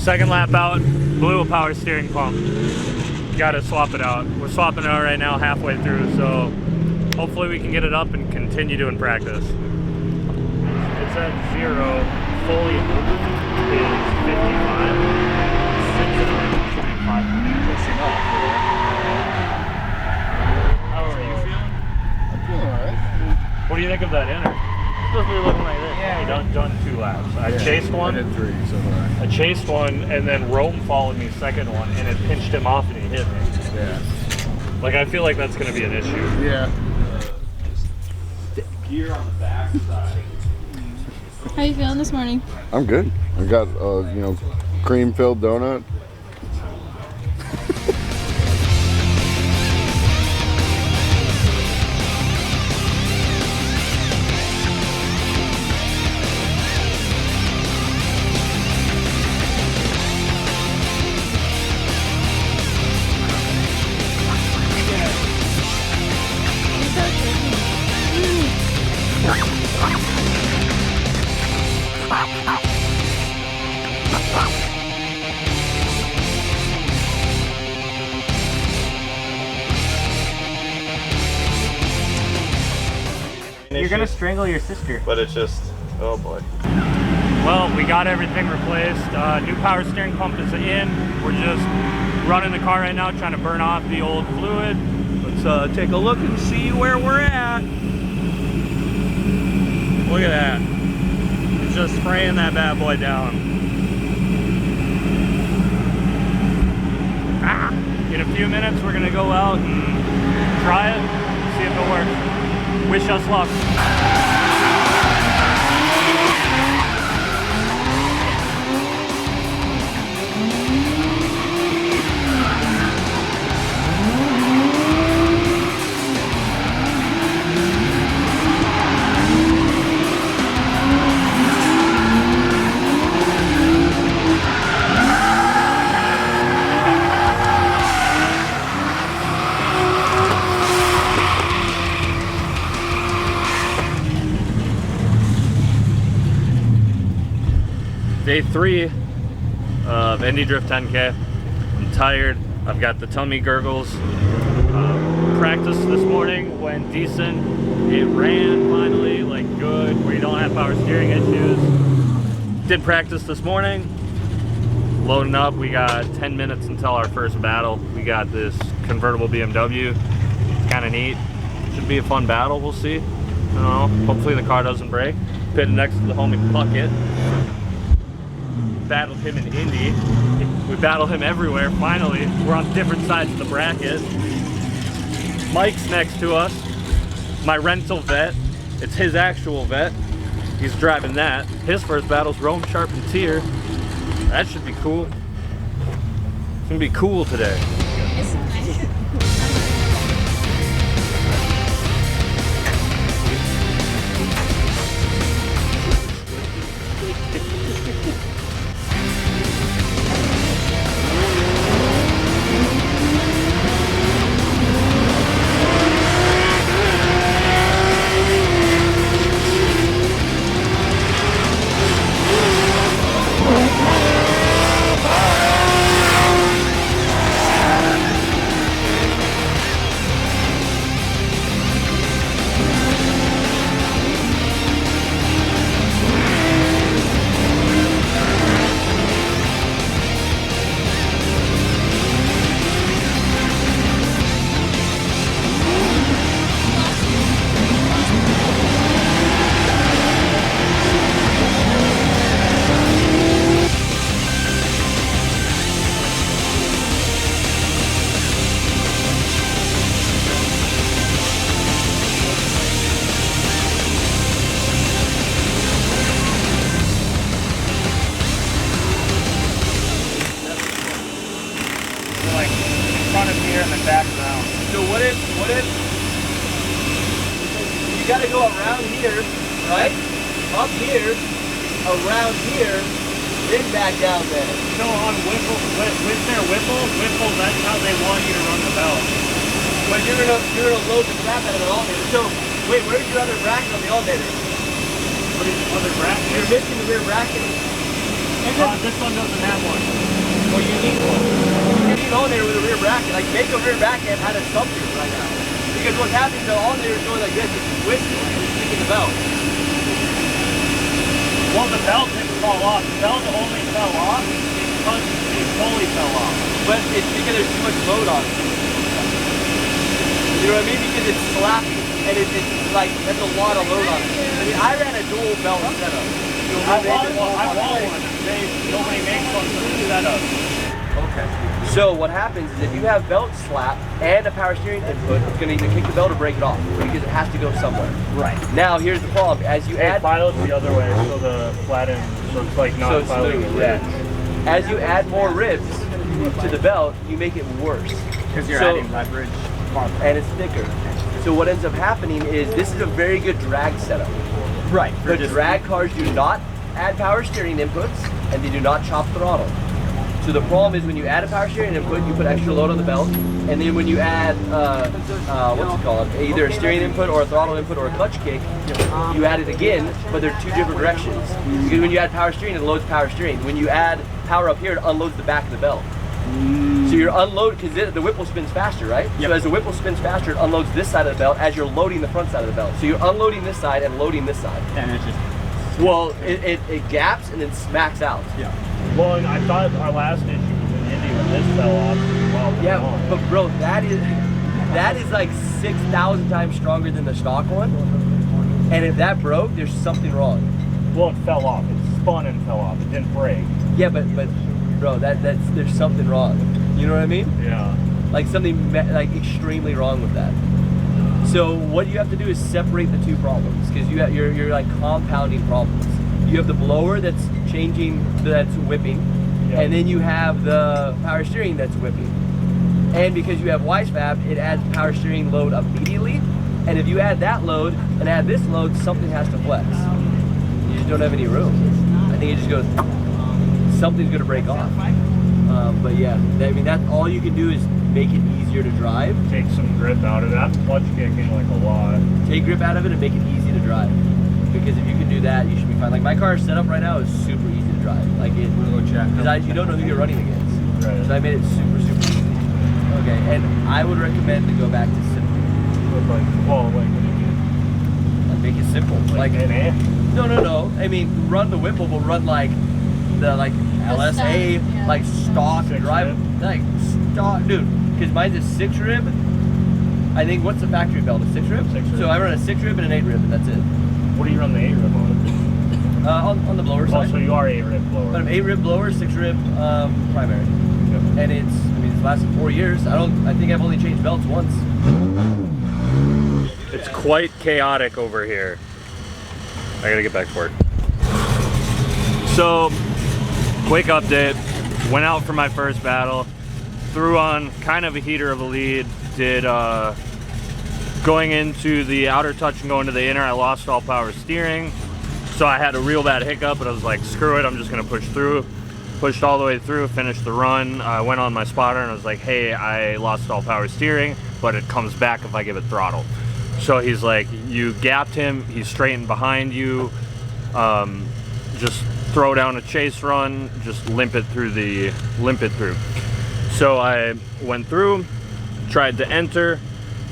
Second lap out, blew a power steering pump. Gotta swap it out. We're swapping it out right now, halfway through, so hopefully we can get it up and continue doing practice. It's at 0, fully moved is 55. 65. How are you feeling? I'm feeling alright. What do you think of that inner? It's supposed to be looking like this. Yeah. Done 2 laps. I chased one. I did 3, so alright. I chased one, and then Rome followed me second one, and it pinched him off, and he hit me. Yeah. Like, I feel like that's going to be an issue. Yeah. Gear on the back side. How you feeling this morning? I'm good. I got you know, cream-filled donut. You're gonna strangle your sister. But it's just, oh boy. Well, we got everything replaced. New power steering pump is in. We're just running the car right now, trying to burn off the old fluid. Let's take a look and see where we're at. Look at that. It's just spraying that bad boy down. In a few minutes, we're gonna go out and try it, see if it works. Wish us luck. Day 3 of Indy Drift 10K. I'm tired. I've got the tummy gurgles. Practice this morning went decent. It ran finally, like good, where you don't have power steering issues. Did practice this morning. Loading up. We got 10 minutes until our first battle. We got this convertible BMW. It's kind of neat. Should be a fun battle. We'll see. I don't know. Hopefully the car doesn't break. Pitting next to the homie Puckett. Battled him in Indy. We battled him everywhere, finally. We're on different sides of the bracket. Mike's next to us. My rental vet. It's his actual vet. He's driving that. His first battle's Rome Sharp and Tier. That should be cool. It's gonna be cool today. Back around. So what if you gotta go around here, right? Up here, around here, then back down there. So on Whipple, with their Whipple, that's how they want you to run the belt. But you're gonna load the crap out of the alternator. So wait, where's your other bracket on the alternator? What is the other bracket? You're missing the rear bracket. This one doesn't have one. Well, you need one. You need on there with a rear bracket. Like, make a rear bracket out of something right now. Because what's happening, the on there is going like this. It's twisting and it's sticking the belt. Well, the belt didn't fall off. The belt only fell off because the pulley fell off. But it's because there's too much load on it. You know what I mean? Because it's slapping and it's like, that's a lot of load on it. I mean, I ran a dual belt setup. I want one. Nobody makes one for this setup. Okay. So what happens is if you have belt slap and a power steering input, it's going to either kick the belt or break it off because it has to go somewhere. Right. Now here's the problem: as you add pilot's the other way, so the flat end, so it's like not piloting the ribs. As you add more ribs to the belt, you make it worse Because you're adding leverage. and it's thicker. So what ends up happening is this is a very good drag setup. Right. The drag cars do not add power steering inputs and they do not chop throttle. So the problem is when you add a power steering input, you put extra load on the belt, and then when you add, what's it called, either a steering input or a throttle input or a clutch kick, you add it again, but they're two different directions. Because when you add power steering, it loads power steering. When you add power up here, it unloads the back of the belt. So you're unloading, because the whipple spins faster, right? Yep. So as the whipple spins faster, it unloads this side of the belt as you're loading the front side of the belt. So you're unloading this side and loading this side. And it's just... Well, it gaps and then smacks out. Yeah. Well, and I thought our last issue was in Indy when this fell off. Well, yeah, but bro, that is like 6,000 times stronger than the stock one. And if that broke, there's something wrong. Well, it fell off. It spun and fell off. It didn't break. Yeah, but bro, there's something wrong. You know what I mean? Yeah. Like something like extremely wrong with that. So what you have to do is separate the two problems because you're like compounding problems. You have the blower that's changing, that's whipping, and then you have the power steering that's whipping. And because you have WiseFab, it adds power steering load immediately. And if you add that load and add this load, something has to flex. You just don't have any room. I think it just goes, something's gonna break off. But yeah, I mean, that's all you can do is make it easier to drive. Take some grip out of that. Clutch kicking like a lot. Take grip out of it and make it easy to drive. Because if you can do that, you should be fine. Like my car's setup right now is super easy to drive. Like it, because you don't know who you're running against. Right. So I made it super easy. Okay, and I would recommend to go back to simple. Like make it simple. Like no. I mean, run the Whipple, but run like the LSA, yeah. like stock drive, like stock, dude. Because mine's a 6 rib. I think what's the factory belt? A 6 rib. 6 rib. So I run a 6 rib and an 8 rib, and that's it. What do you run the 8 rib on? On the blower side. Oh, so you are 8 rib blower. But I'm 8 rib blower, 6 rib primary. Okay. And it's lasted 4 years. I think I've only changed belts once. It's quite chaotic over here. I gotta get back to work. So, quick update. Went out for my first battle. Threw on kind of a heater of a lead. Did going into the outer touch and going to the inner, I lost all power steering. So I had a real bad hiccup, but I was like, screw it, I'm just gonna push through. Pushed all the way through, finished the run. I went on my spotter and I was like, hey, I lost all power steering, but it comes back if I give it throttle. So he's like, you gapped him, he's straightened behind you, just throw down a chase run, just limp it through. So I went through, tried to enter,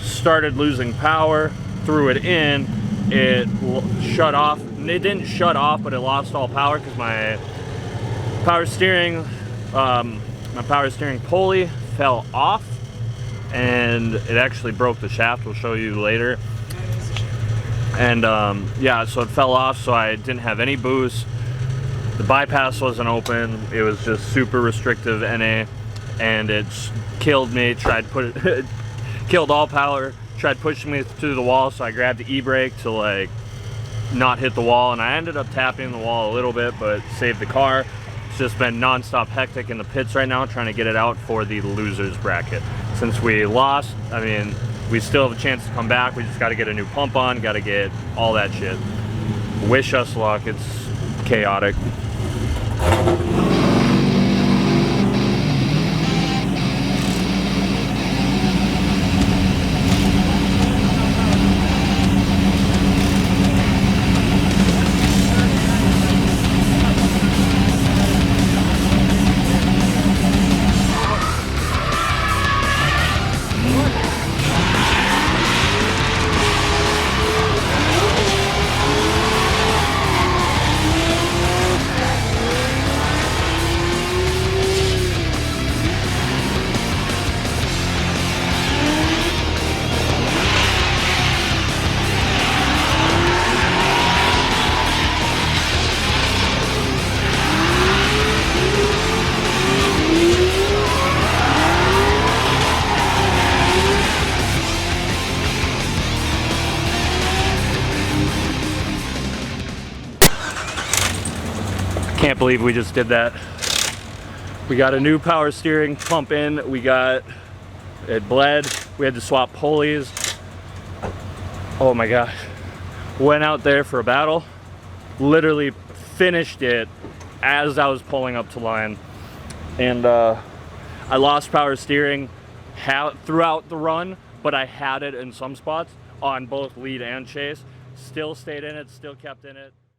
started losing power, threw it in, it shut off. It didn't shut off, but it lost all power because my power steering pulley fell off, and it actually broke the shaft. We'll show you later. And yeah, so it fell off, so I didn't have any boost. The bypass wasn't open. It was just super restrictive NA, and it killed me. Killed all power. Tried pushing me through the wall, so I grabbed the e-brake to like not hit the wall, and I ended up tapping the wall a little bit, but saved the car. It's just been non-stop hectic in the pits right now, trying to get it out for the losers bracket. Since we lost, I mean, we still have a chance to come back. We just got to get a new pump on, got to get all that shit. Wish us luck. It's chaotic. believe we just did that. We got a new power steering pump in. It bled. We had to swap pulleys. Oh my gosh. Went out there for a battle. Literally finished it as I was pulling up to line. And I lost power steering throughout the run, but I had it in some spots on both lead and chase. Still stayed in it, still kept in it.